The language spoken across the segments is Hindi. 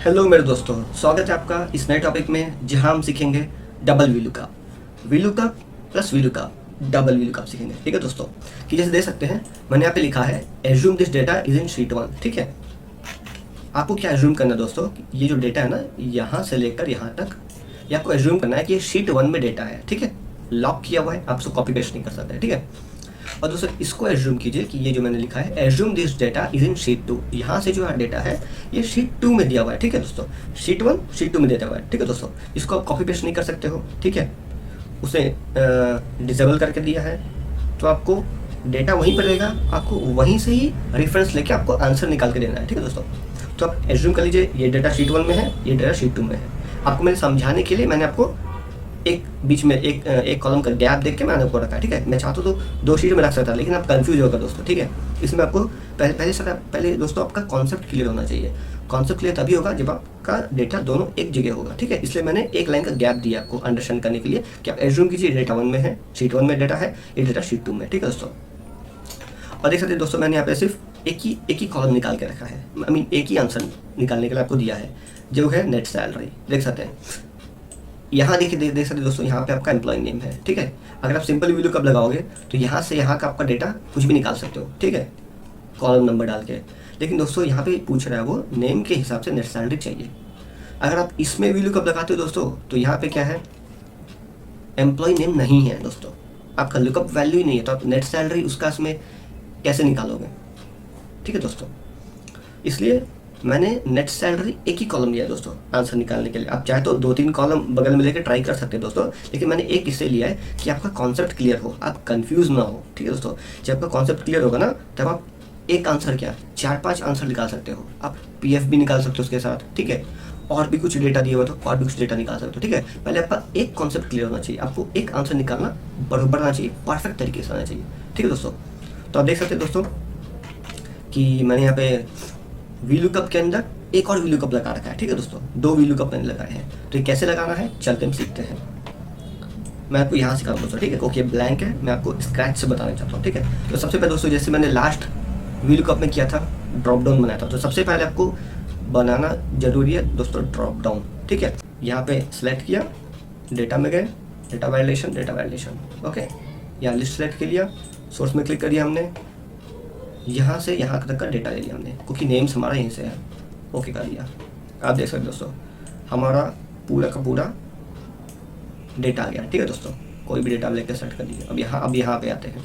हेलो मेरे दोस्तों, स्वागत है आपका इस नए टॉपिक में जहां हम सीखेंगे double V lookup plus V lookup double V lookup सीखेंगे। ठीक है दोस्तों, कि जैसे देख सकते हैं मैंने यहाँ पे लिखा है assume this data is in sheet 1। ठीक है, आपको क्या एज्यूम करना है दोस्तों, ये जो डेटा है ना यहाँ से लेकर यहाँ तक ये आपको एज्यूम करना है कि ये शीट 1 में डेटा है। ठीक है, लॉक किया हुआ है, आप इसको कॉपी पेस्ट नहीं कर सकते। ठीक है, और दोस्तों इसको एज्यूम कीजिए कि ये जो मैंने लिखा है assume this data is in sheet 2, यहाँ से जो डेटा है ये शीट 2 में दिया हुआ है। ठीक है दोस्तों, शीट 1 शीट 2 में दिया हुआ है। ठीक है दोस्तों, इसको आप कॉपी पेस्ट नहीं कर सकते हो। ठीक है, उसे डिसेबल करके दिया है तो आपको डेटा वहीं पर रहेगा, आपको वहीं से ही रेफरेंस लेके आपको आंसर निकाल के देना है। ठीक है दोस्तों, तो आप एज्यूम कर लीजिए ये डेटा शीट 1 में है, ये डेटा शीट 2 में है। आपको मैंने समझाने के लिए मैंने आपको एक बीच में एक कॉलम का गैप देख के मैंने आपको रखा है। ठीक है, मैं चाहता तो दो शीट में रख सकता, लेकिन आप कंफ्यूज होगा दोस्तों। ठीक है, इसमें आपको पहले दोस्तों आपका कॉन्सेप्ट क्लियर होना चाहिए। कॉन्सेप्ट क्लियर तभी होगा जब आपका डेटा दोनों एक जगह होगा। ठीक है, इसलिए मैंने एक लाइन का गैप दिया आपको अंडरस्टैंड करने के लिए कि आप एज्यूम कीजिए डेटा 1 में है, शीट 1 में डेटा है, ये डेटा शीट 2 में। ठीक है दोस्तों, और देख सकते हैं दोस्तों मैंने यहाँ पे सिर्फ एक ही कॉलम निकाल के रखा है, आई मीन एक ही आंसर निकालने के लिए आपको दिया है जो है नेट सैलरी। देख सकते हैं यहाँ देख सकते हैं दोस्तों, यहाँ पे आपका एम्प्लॉय नेम है। ठीक है, अगर आप सिंपल वी लुकअप लगाओगे तो यहाँ से यहाँ का आपका डेटा कुछ भी निकाल सकते हो। ठीक है, कॉलम नंबर डाल के, लेकिन दोस्तों यहाँ पे पूछ रहा है वो नेम के हिसाब से नेट सैलरी चाहिए। अगर आप इसमें वी लुकअप लगाते हो दोस्तों तो यहाँ पे क्या है, एम्प्लॉय नेम नहीं है दोस्तों, आपका लुकअप वैल्यू ही नहीं है, तो आप नेट सैलरी उसका इसमें कैसे निकालोगे। ठीक है दोस्तों, इसलिए मैंने नेट सैलरी एक ही कॉलम लिया है दोस्तों आंसर निकालने के लिए। आप चाहे तो 2-3 कॉलम बगल में लेकर ट्राई कर सकते हैं दोस्तों, लेकिन मैंने एक इससे लिया है कि आपका कॉन्सेप्ट क्लियर हो, आप कंफ्यूज ना हो। ठीक है दोस्तों, जब आपका कॉन्सेप्ट क्लियर होगा ना तब आप एक आंसर क्या 4-5 आंसर निकाल सकते हो। आप पीएफ भी निकाल सकते हो उसके साथ। ठीक है, और भी कुछ डेटा दिया हुआ तो और भी कुछ डेटा निकाल सकते हो। ठीक है, पहले आपका एक कॉन्सेप्ट क्लियर होना चाहिए, आपको एक आंसर निकालना बराबर आना चाहिए, परफेक्ट तरीके से आना चाहिए। ठीक है दोस्तों, तो आप देख सकते हैं दोस्तों कि मैंने यहाँ पे वी लुकअप के अंदर एक और वी लुकअप लगा रखा है। ठीक है दोस्तों, 2 वी लुकअप मैंने लगाए हैं, तो ये कैसे लगाना है चलते हम सीखते हैं। मैं आपको यहाँ सिखा दूँ दोस्तों। ठीक है, ओके ब्लैंक है, मैं आपको स्क्रैच से बताना चाहता हूँ। ठीक है, तो सबसे पहले दोस्तों जैसे मैंने लास्ट वी लुकअप में किया था, ड्रॉप डाउन बनाया था, तो सबसे पहले आपको बनाना जरूरी है दोस्तों ड्रॉप डाउन। ठीक है, यहाँ पे सिलेक्ट किया, डेटा में गए, डेटा वैलिडेशन, ओके, यहाँ लिस्ट सेलेक्ट कर लिया, सोर्स में क्लिक कर दिया हमने, यहाँ से यहाँ तक का डेटा ले लिया हमने, क्योंकि नेम्स हमारा यहीं से है, ओके कर दिया। आप देख सकते दोस्तों हमारा पूरा का पूरा डेटा आ गया। ठीक है दोस्तों, कोई भी डेटा लेकर सेट कर दीजिए। अब यहाँ पे आते हैं,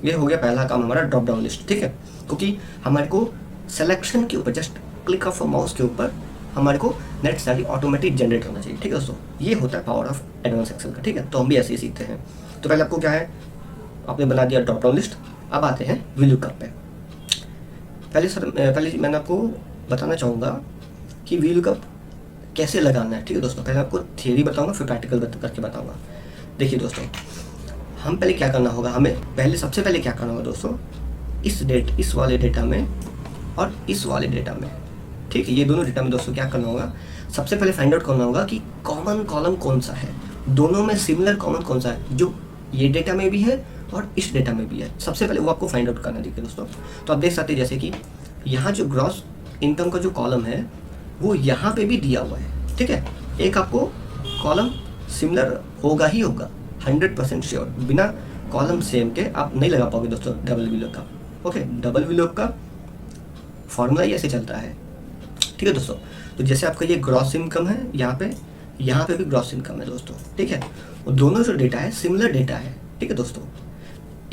ये हो गया पहला काम हमारा ड्रॉप डाउन लिस्ट। ठीक है, क्योंकि हमारे को सिलेक्शन के ऊपर जस्ट क्लिक ऑफ माउस के ऊपर हमारे को नेट सैलरी ऑटोमेटिक जनरेट होना चाहिए। ठीक है दोस्तों, ये होता है पावर ऑफ एडवांस एक्सेल का। ठीक है, तो हम भी ऐसे ही सीखते हैं। तो पहले आपको क्या है, आपने बना दिया ड्रॉप डाउन लिस्ट। अब आते हैं वी लुकअप पे। पहले मैंने आपको बताना चाहूँगा कि वी लुकअप कैसे लगाना है। ठीक है दोस्तों, पहले आपको थियरी बताऊँगा फिर प्रैक्टिकल करके बताऊँगा। देखिए दोस्तों, हम पहले क्या करना होगा, हमें सबसे पहले क्या करना होगा दोस्तों, इस वाले डेटा में और इस वाले डेटा में। ठीक है, ये दोनों डेटा में दोस्तों क्या करना होगा, सबसे पहले फाइंड आउट करना होगा कि कॉमन कॉलम कौन सा है, दोनों में सिमिलर कॉमन कौन सा है, जो ये डेटा में भी है और इस डेटा में भी है। सबसे पहले वो आपको फाइंड आउट करना है। देखिए दोस्तों, तो आप देख सकते हैं जैसे कि यहाँ जो ग्रॉस इनकम का जो कॉलम है वो यहाँ पे भी दिया हुआ है। ठीक है, एक आपको कॉलम सिमिलर होगा ही होगा, 100% श्योर। बिना कॉलम सेम के आप नहीं लगा पाओगे दोस्तों डबल वी लुकअप का। ओके, डबल वी लुकअप का फॉर्मूला ही ऐसे चलता है। ठीक है दोस्तों, तो जैसे आपका ये ग्रॉस इनकम है, यहाँ पे भी ग्रॉस इनकम है दोस्तों। ठीक है, और दोनों जो डेटा है सिमिलर डेटा है। ठीक है दोस्तों,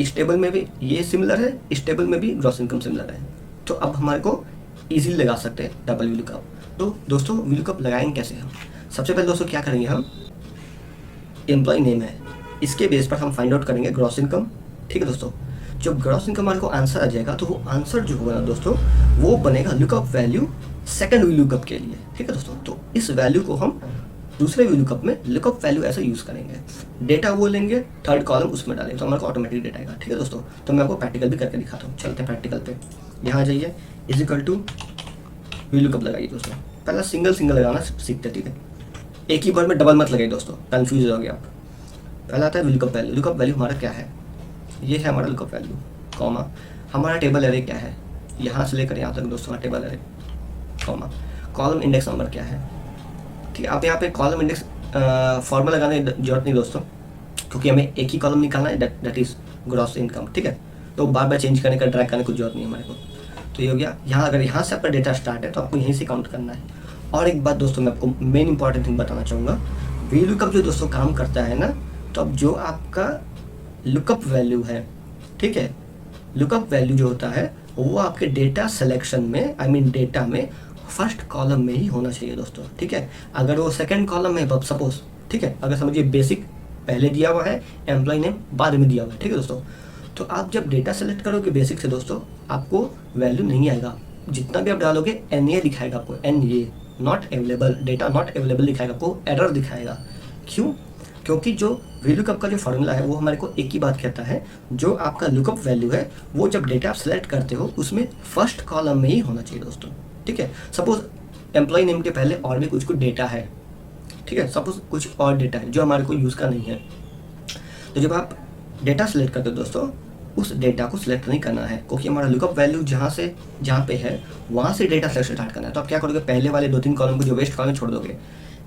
इस टेबल में भी ये सिमिलर है, इस टेबल में भी ग्रॉस इनकम सिमिलर है, तो अब हमारे को इजीली लगा सकते हैं डबल वी लुकअप। तो दोस्तों वी लुकअप लगाएंगे कैसे हम, सबसे पहले दोस्तों क्या करेंगे, हम एम्प्लॉय नेम है इसके बेस पर हम फाइंड आउट करेंगे ग्रॉस इनकम। ठीक है दोस्तों, जब ग्रॉस इनकम हमारे को आंसर आ जाएगा तो वो आंसर जो होगा ना दोस्तों वो बनेगा lookup value second V lookup के लिए। ठीक है दोस्तों, तो इस वैल्यू को हम दूसरे वी लुकअप में लुकअप वैल्यू ऐसा यूज़ करेंगे। डेटा वो लेंगे, थर्ड कॉलम उसमें डालेंगे तो हमारे को ऑटोमेटिक डेटा आएगा। ठीक है दोस्तों, तो मैं आपको प्रैक्टिकल भी करके दिखाता हूँ। चलते हैं प्रैक्टिकल पे, यहाँ जाइए, is equal to V lookup लगाइए दोस्तों। पहला सिंगल लगाना सीखते। ठीक है, एक ही बार में डबल मत लगाइए दोस्तों, कन्फ्यूज हो गया आप। पहला आता है V lookup value. Lookup value हमारा क्या है, ये है हमारा लुकअप वैल्यू, कॉमा हमारा टेबल एरे क्या है, यहाँ से लेकर यहाँ तक दोस्तों table array, comma column index number क्या है। ठीक है, आप यहाँ पे कॉलम इंडेक्स फॉर्मूला लगाने की जरूरत नहीं दोस्तों, क्योंकि हमें एक ही कॉलम निकालना है, दैट इज ग्रॉस इनकम। ठीक है, तो बार बार चेंज करने का, ड्रैग करने की जरूरत नहीं है हमारे को। तो ये हो गया। यहाँ अगर यहाँ से आपका डेटा स्टार्ट है तो आपको यहीं से काउंट करना है। और एक बात दोस्तों मैं आपको मेन इंपॉर्टेंट थिंग बताना चाहूँगा, वी लुकअप जो दोस्तों काम करता है ना, तो अब जो आपका लुकअप वैल्यू है, ठीक है, लुकअप वैल्यू जो होता है वो आपके डेटा सिलेक्शन में, आई मीन डेटा में फर्स्ट कॉलम में ही होना चाहिए दोस्तों। ठीक है, अगर वो सेकंड कॉलम में सपोज, ठीक है, अगर समझिए बेसिक पहले दिया हुआ है, एम्प्लॉय नेम बाद में दिया हुआ है, ठीक है दोस्तों, तो आप जब डेटा सेलेक्ट करोगे बेसिक से दोस्तों, आपको वैल्यू नहीं आएगा। जितना भी आप डालोगे NA दिखाएगा आपको, NA not available, data not available दिखाएगा, आपको एरर दिखाएगा। क्यों? क्योंकि जो VLOOKUP का जो फॉर्मूला है वो हमारे को एक ही बात कहता है, जो आपका लुकअप वैल्यू है वो जब डेटा आप सेलेक्ट करते हो उसमें फर्स्ट कॉलम में ही होना चाहिए दोस्तों। ठीक है, सपोज एम्प्लॉय नेम के पहले और भी कुछ डेटा है, ठीक है, सपोज कुछ और डेटा है जो हमारे को यूज़ का नहीं है, तो जब आप डेटा सेलेक्ट करते हो दोस्तों, उस डेटा को सिलेक्ट नहीं करना है, क्योंकि हमारा लुकअप वैल्यू जहाँ पे है वहाँ से डेटा सेलेक्ट स्टार्ट करना है। तो आप क्या करोगे, पहले वाले 2-3 कॉलम को जो वेस्ट कॉलम छोड़ दोगे,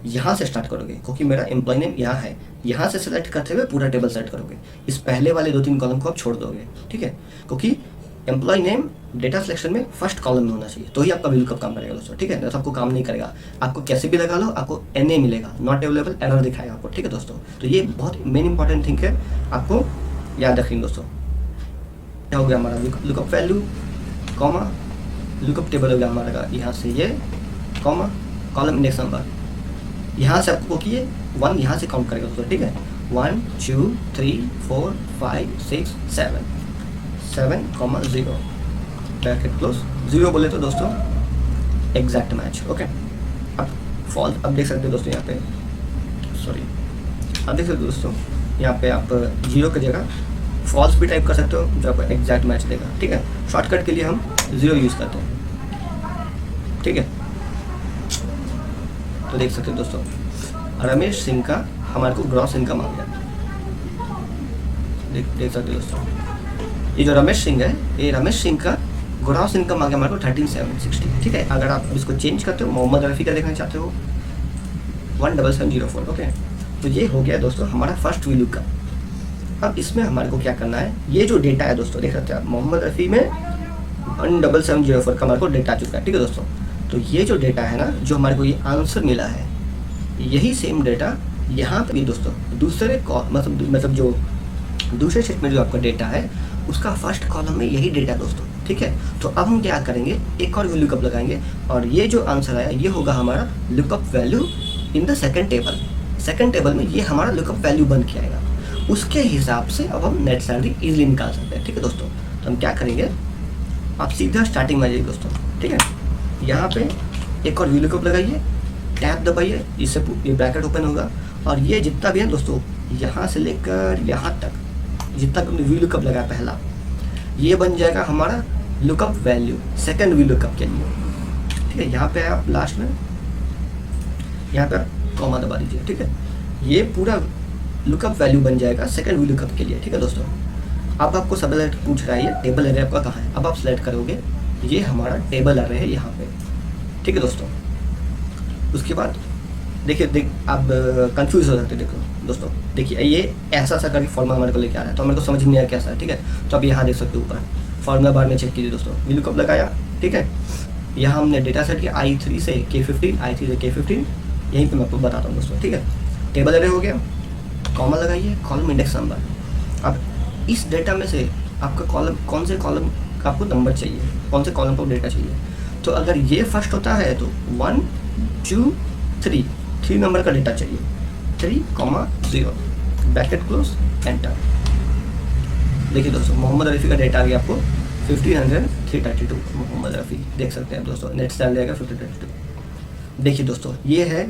यहाँ से स्टार्ट करोगे, क्योंकि मेरा एम्प्लॉय नेम यहाँ है, यहाँ से सेलेक्ट करते हुए पूरा टेबल सेलेक्ट करोगे। इस पहले वाले 2-3 कॉलम को आप छोड़ दोगे, ठीक है, क्योंकि एम्प्लॉय नेम डेटा सिलेक्शन में फर्स्ट कॉलम में होना चाहिए, तो ही आपका VLOOKUP काम करेगा दोस्तों। ठीक है, तो आपको काम नहीं करेगा, आपको कैसे भी लगा लो, आपको NA मिलेगा, नॉट अवेलेबल, एरर दिखाएगा आपको। ठीक है दोस्तों, तो ये बहुत मेन इंपॉर्टेंट थिंग है, आपको याद रखेंगे दोस्तों। क्या हो गया हमारा lookup value, comma, lookup table हो गया हमारा यहाँ से ये, कॉमा, कॉलम इंडेक्स नंबर, यहाँ से आपको किए 1 यहाँ से काउंट करेगा दोस्तों। ठीक है, 1 2 3 4 5 6 7 7, 0 ब्रैकेट क्लोज, 0 बोले तो दोस्तों एग्जैक्ट मैच। ओके, अब फॉल्स अब देख सकते हो दोस्तों, यहाँ पे सॉरी अब देख सकते हो दोस्तों, यहाँ पे आप 0 की जगह फॉल्स भी टाइप कर सकते हो जो आपको एग्जैक्ट मैच देगा। ठीक है, शॉर्टकट के लिए हम 0 यूज़ करते हैं। ठीक है, तो देख सकते हो दोस्तों, रमेश सिंह का हमारे को ग्रॉस इनकम आ गया। देख सकते हो दोस्तों, ये जो रमेश सिंह है, ये रमेश सिंह का ग्रॉस इनकम आ गया हमारे को 13,760। ठीक है, अगर आप इसको चेंज करते हो, मोहम्मद रफ़ी का देखना चाहते हो 17704। ओके, तो ये हो गया दोस्तों हमारा फर्स्ट VLOOKUP। अब इसमें हमारे को क्या करना है, ये जो डेटा है दोस्तों, देख सकते हैं आप, मोहम्मद रफ़ी में 17704 का हमारे को डेटा आ चुका है। ठीक है दोस्तों, तो ये जो डेटा है ना, जो हमारे को ये आंसर मिला है, यही सेम डेटा यहाँ पे भी दोस्तों दूसरे मतलब जो दूसरे सेट में जो आपका डेटा है उसका फर्स्ट कॉलम में यही डेटा दोस्तों। ठीक है, तो अब हम क्या करेंगे, एक और VLOOKUP लगाएंगे, और ये जो आंसर आया ये होगा हमारा lookup value in the second table. Second table में ये हमारा लुकअप वैल्यू बन के आएगा, उसके हिसाब से अब हम नेट सैलरी इजीली निकाल सकते हैं। ठीक है दोस्तों, तो हम क्या करेंगे, आप सीधा स्टार्टिंग में जाइए दोस्तों। ठीक है, यहाँ पे एक और VLOOKUP लगाइए, टैब दबाइए, इससे ये ब्रैकेट ओपन होगा, और ये जितना भी है दोस्तों, यहाँ से लेकर यहाँ तक जितना भी VLOOKUP लगाया पहला, ये बन जाएगा हमारा लुकअप वैल्यू सेकंड VLOOKUP के लिए। ठीक है, यहाँ पे आप लास्ट में यहाँ पे कॉमा दबा दीजिए। ठीक है, ये पूरा लुकअप वैल्यू बन जाएगा सेकंड VLOOKUP के लिए। ठीक है दोस्तों, अब आपको सब पूछ रहा है ये टेबल एरे आपका कहाँ है, अब आप सेलेक्ट करोगे, ये हमारा टेबल एरे है यहाँ पे। ठीक है दोस्तों, उसके बाद देखिए आप कंफ्यूज हो सकते हैं। देखो दोस्तों, देखिए ये ऐसा करके फॉर्मूला हमारे को लेके आ रहा है, तो हमारे को समझ नहीं आया कैसा है। ठीक है, तो अब यहाँ देख सकते हो ऊपर फॉर्मूला बार में चेक कीजिए दोस्तों, VLOOKUP लगाया। ठीक है, यहाँ हमने डेटा सेट किया I3 से K15, I3 से K15, यहीं पे मैं आपको बताता हूँ दोस्तों। ठीक है, टेबल एरे हो गया, कॉमा लगाइए, कॉलम इंडेक्स नंबर। अब इस डेटा में से आपका कॉलम, कौन से कॉलम का आपको नंबर चाहिए, कौन से कॉलम पर डेटा चाहिए, तो अगर ये फर्स्ट होता है तो 1 2 3 नंबर का डेटा चाहिए, 3,0 ब्रैकेट क्लोज, एंटर। देखिए दोस्तों, मोहम्मद रफ़ी का डेटा आ गया आपको 15,332। मोहम्मद रफ़ी देख सकते हैं दोस्तों, नेट सैलरी आएगा 1532। देखिए दोस्तों, ये है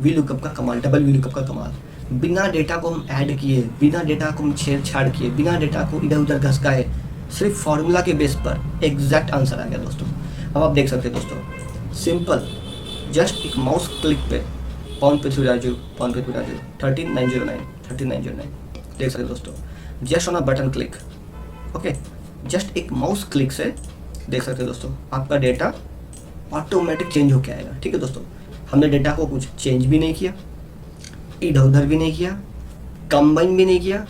VLOOKUP का कमाल, डबल VLOOKUP का कमाल। बिना डेटा को हम ऐड किए, बिना डेटा को हम छेड़छाड़ किए, बिना डेटा को इधर उधर घसकाए, सिर्फ फॉर्मूला के बेस पर एग्जैक्ट आंसर आ गया दोस्तों। अब आप देख सकते हैं दोस्तों, सिंपल, जस्ट एक माउस क्लिक पे पाउंड पे राजू 13909 देख सकते हैं दोस्तों, just on a button click. Okay, just एक माउस क्लिक से देख सकते हैं दोस्तों, आपका डेटा ऑटोमेटिक चेंज होके आएगा। ठीक है दोस्तों, हमने डेटा को कुछ चेंज भी नहीं किया, इधर उधर भी नहीं किया, कंबाइन भी नहीं किया,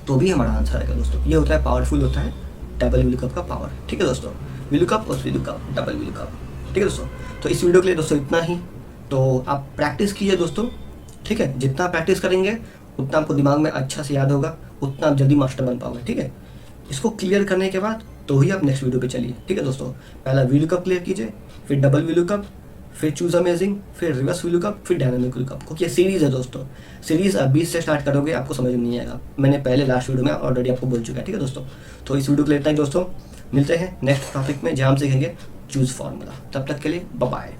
तो भी हमारा आंसर आएगा दोस्तों। ये होता है पावरफुल, होता है डबल VLOOKUP का पावर। ठीक है दोस्तों, VLOOKUP और VLOOKUP, डबल VLOOKUP। ठीक है दोस्तों, तो इस वीडियो के लिए दोस्तों इतना ही। तो आप प्रैक्टिस कीजिए दोस्तों, ठीक है, जितना प्रैक्टिस करेंगे उतना आपको दिमाग में अच्छा से याद होगा, उतना आप जल्दी मास्टर बन पाओगे। ठीक है, इसको क्लियर करने के बाद तो ही आप नेक्स्ट वीडियो पे चलिए। ठीक है दोस्तों, पहला VLOOKUP क्लियर कीजिए, फिर डबल VLOOKUP, फिर चूज अमेजिंग, फिर रिवर्स VLOOKUP, फिर डायनामिक VLOOKUP। क्योंकि ये सीरीज़ है दोस्तों, सीरीज़ आप 20 से स्टार्ट करोगे आपको समझ में नहीं आएगा। मैंने पहले लास्ट वीडियो में ऑलरेडी आपको बोल चुका है। ठीक है दोस्तों, तो इस वीडियो के लिए इतना ही दोस्तों, मिलते हैं नेक्स्ट टॉपिक में जहाँ हम सीखेंगे चूज फार्मूला। तब तक के लिए बाय बाय।